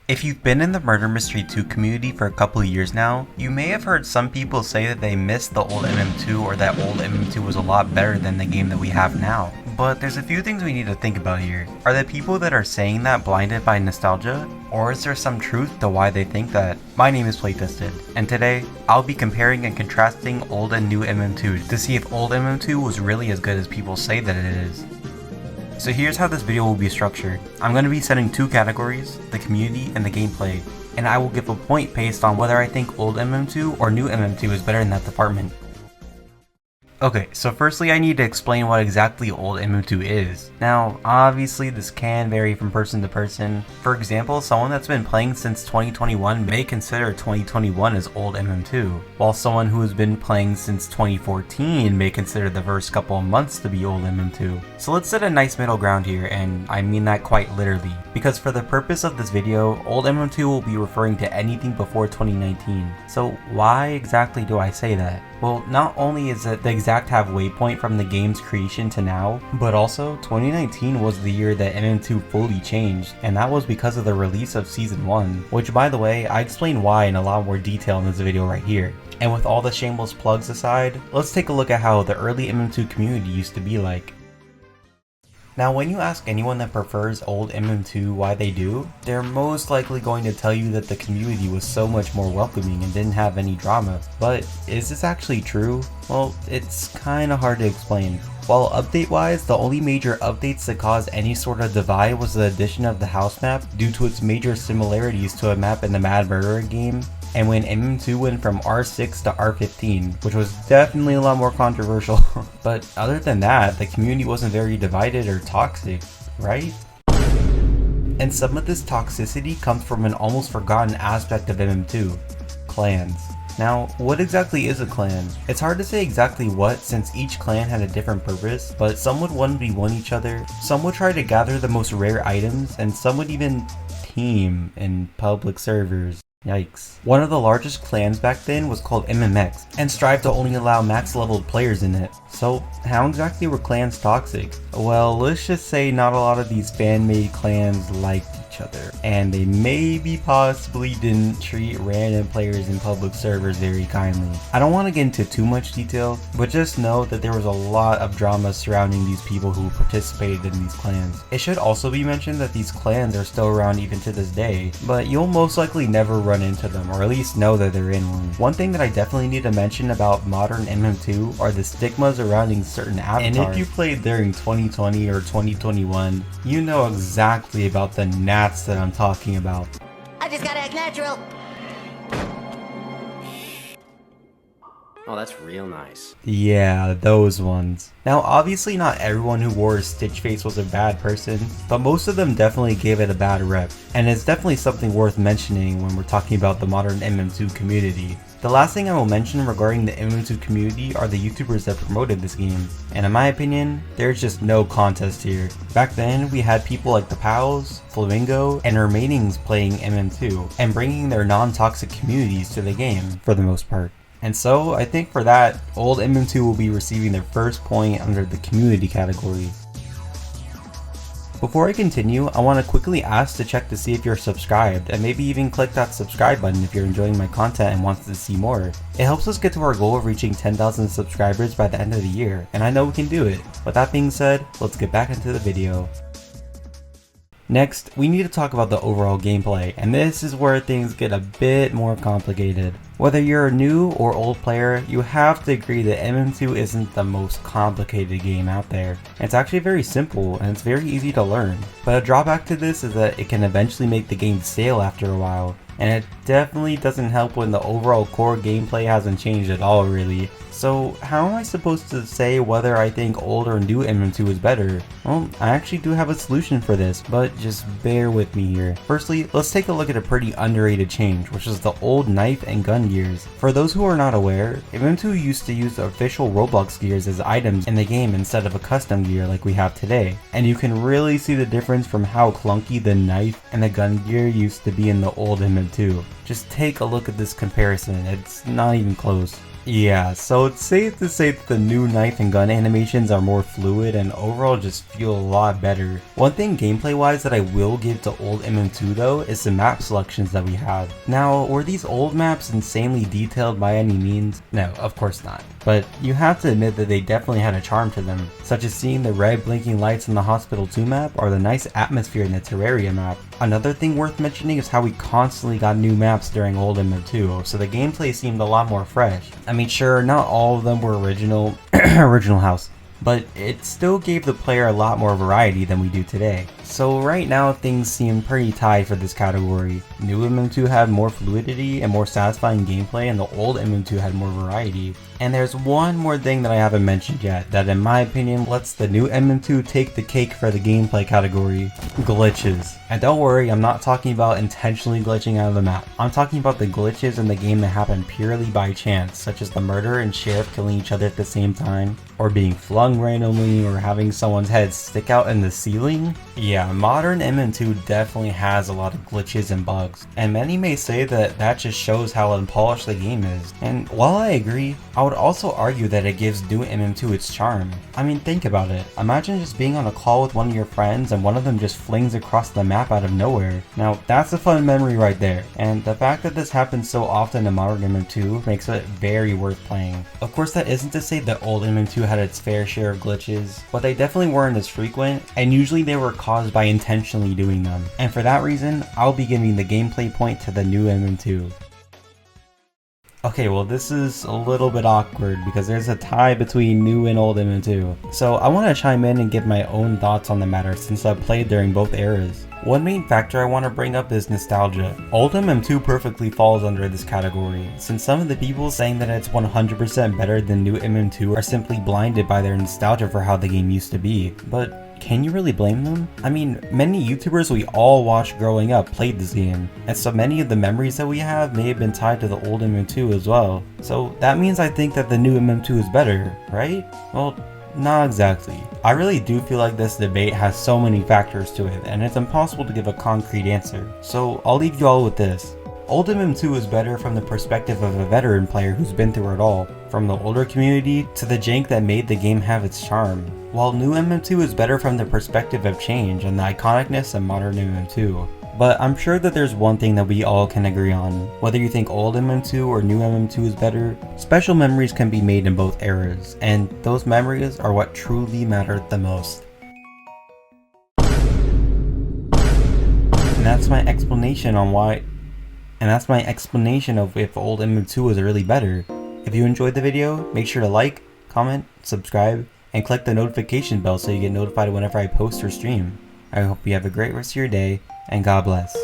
If you've been in the Murder Mystery 2 community for a couple of years now, you may have heard some people say that they missed the old MM2 or that old MM2 was a lot better than the game that we have now. But there's a few things we need to think about here. Are the people that are saying that blinded by nostalgia? Or is there some truth to why they think that? My name is PlayTested, and today, I'll be comparing and contrasting old and new MM2 to see if old MM2 was really as good as people say that it is. So here's how this video will be structured. I'm going to be setting two categories, the community and the gameplay, and I will give a point based on whether I think old MM2 or new MM2 is better in that department. Okay, so firstly I need to explain what exactly old MM2 is. Now, obviously this can vary from person to person. For example, someone that's been playing since 2021 may consider 2021 as old MM2, while someone who has been playing since 2014 may consider the first couple of months to be old MM2. So let's set a nice middle ground here, and I mean that quite literally, because for the purpose of this video, old MM2 will be referring to anything before 2019. So why exactly do I say that? Well, not only is it the exact halfway point from the game's creation to now, but also 2019 was the year that MM2 fully changed, and that was because of the release of Season 1, which by the way, I explain why in a lot more detail in this video right here. And with all the shameless plugs aside, let's take a look at how the early MM2 community used to be like. Now when you ask anyone that prefers old MM2 why they do, they're most likely going to tell you that the community was so much more welcoming and didn't have any drama. But is this actually true? Well, it's kinda hard to explain. While update wise, the only major updates that caused any sort of divide was the addition of the house map due to its major similarities to a map in the Mad Murderer game, and when MM2 went from R6 to R15, which was definitely a lot more controversial. But other than that, the community wasn't very divided or toxic, right? And some of this toxicity comes from an almost forgotten aspect of MM2, clans. Now, what exactly is a clan? It's hard to say exactly what, since each clan had a different purpose, but some would 1v1 each other, some would try to gather the most rare items, and some would even team in public servers. Yikes. One of the largest clans back then was called MMX, and strived to only allow max leveled players in it. So how exactly were clans toxic? Well, let's just say not a lot of these fan-made clans liked each other, and they maybe possibly didn't treat random players in public servers very kindly. I don't want to get into too much detail, but just know that there was a lot of drama surrounding these people who participated in these clans. It should also be mentioned that these clans are still around even to this day, but you'll most likely never run into them, or at least know that they're in one. One thing that I definitely need to mention about modern MM2 are the stigmas surrounding certain avatars. And if you played during 2020 or 2021, you know exactly about the gnats that I'm talking about. I just gotta act natural. Oh, that's real nice. Yeah, those ones. Now obviously not everyone who wore a Stitch face was a bad person, but most of them definitely gave it a bad rep, and it's definitely something worth mentioning when we're talking about the modern MM2 community. The last thing I will mention regarding the MM2 community are the YouTubers that promoted this game, and in my opinion, there's just no contest here. Back then, we had people like the Pals, Flamingo, and Remainings playing MM2, and bringing their non-toxic communities to the game, for the most part. And so, I think for that, old MM2 will be receiving their first point under the community category. Before I continue, I want to quickly ask to check to see if you're subscribed, and maybe even click that subscribe button if you're enjoying my content and want to see more. It helps us get to our goal of reaching 10,000 subscribers by the end of the year, and I know we can do it. With that being said, let's get back into the video. Next, we need to talk about the overall gameplay, and this is where things get a bit more complicated. Whether you're a new or old player, you have to agree that MM2 isn't the most complicated game out there. It's actually very simple and it's very easy to learn. But a drawback to this is that it can eventually make the game stale after a while, and it definitely doesn't help when the overall core gameplay hasn't changed at all really. So how am I supposed to say whether I think old or new MM2 is better? Well, I actually do have a solution for this, but just bear with me here. Firstly, let's take a look at a pretty underrated change, which is the old knife and gun gears. For those who are not aware, MM2 used to use the official Roblox gears as items in the game instead of a custom gear like we have today. And you can really see the difference from how clunky the knife and the gun gear used to be in the old MM2. Just take a look at this comparison, it's not even close. Yeah, so it's safe to say that the new knife and gun animations are more fluid and overall just feel a lot better. One thing gameplay wise that I will give to old MM2 though is the map selections that we have. Now, were these old maps insanely detailed by any means? No, of course not. But you have to admit that they definitely had a charm to them, such as seeing the red blinking lights in the Hospital 2 map or the nice atmosphere in the Terraria map. Another thing worth mentioning is how we constantly got new maps during old MM2, so the gameplay seemed a lot more fresh. I mean, sure, not all of them were original house, but it still gave the player a lot more variety than we do today. So right now things seem pretty tied for this category. New MM2 had more fluidity and more satisfying gameplay, and the old MM2 had more variety. And there's one more thing that I haven't mentioned yet that in my opinion lets the new MM2 take the cake for the gameplay category: glitches. And don't worry, I'm not talking about intentionally glitching out of the map. I'm talking about the glitches in the game that happen purely by chance, such as the murderer and sheriff killing each other at the same time, or being flung randomly, or having someone's head stick out in the ceiling. Yeah, modern MM2 definitely has a lot of glitches and bugs, and many may say that that just shows how unpolished the game is. And while I agree, I would also argue that it gives new MM2 its charm. I mean, think about it. Imagine just being on a call with one of your friends and one of them just flings across the map out of nowhere. Now, that's a fun memory right there, and the fact that this happens so often in modern MM2 makes it very worth playing. Of course, that isn't to say that old MM2 had its fair share of glitches, but they definitely weren't as frequent, and usually they were caused by intentionally doing them. And for that reason, I'll be giving the gameplay point to the new MM2. Okay, well this is a little bit awkward because there's a tie between new and old MM2. So I want to chime in and give my own thoughts on the matter since I've played during both eras. One main factor I want to bring up is nostalgia. Old MM2 perfectly falls under this category, since some of the people saying that it's 100% better than new MM2 are simply blinded by their nostalgia for how the game used to be. But can you really blame them? I mean, many YouTubers we all watched growing up played this game, and so many of the memories that we have may have been tied to the old MM2 as well. So that means I think that the new MM2 is better, right? Well, not exactly. I really do feel like this debate has so many factors to it, and it's impossible to give a concrete answer. So I'll leave you all with this. Old MM2 is better from the perspective of a veteran player who's been through it all, from the older community to the jank that made the game have its charm, while new MM2 is better from the perspective of change and the iconicness of modern MM2. But I'm sure that there's one thing that we all can agree on. Whether you think old MM2 or new MM2 is better, special memories can be made in both eras, and those memories are what truly matter the most. And that's my explanation of if old MM2 was really better. If you enjoyed the video, make sure to like, comment, subscribe, and click the notification bell so you get notified whenever I post or stream. I hope you have a great rest of your day, and God bless.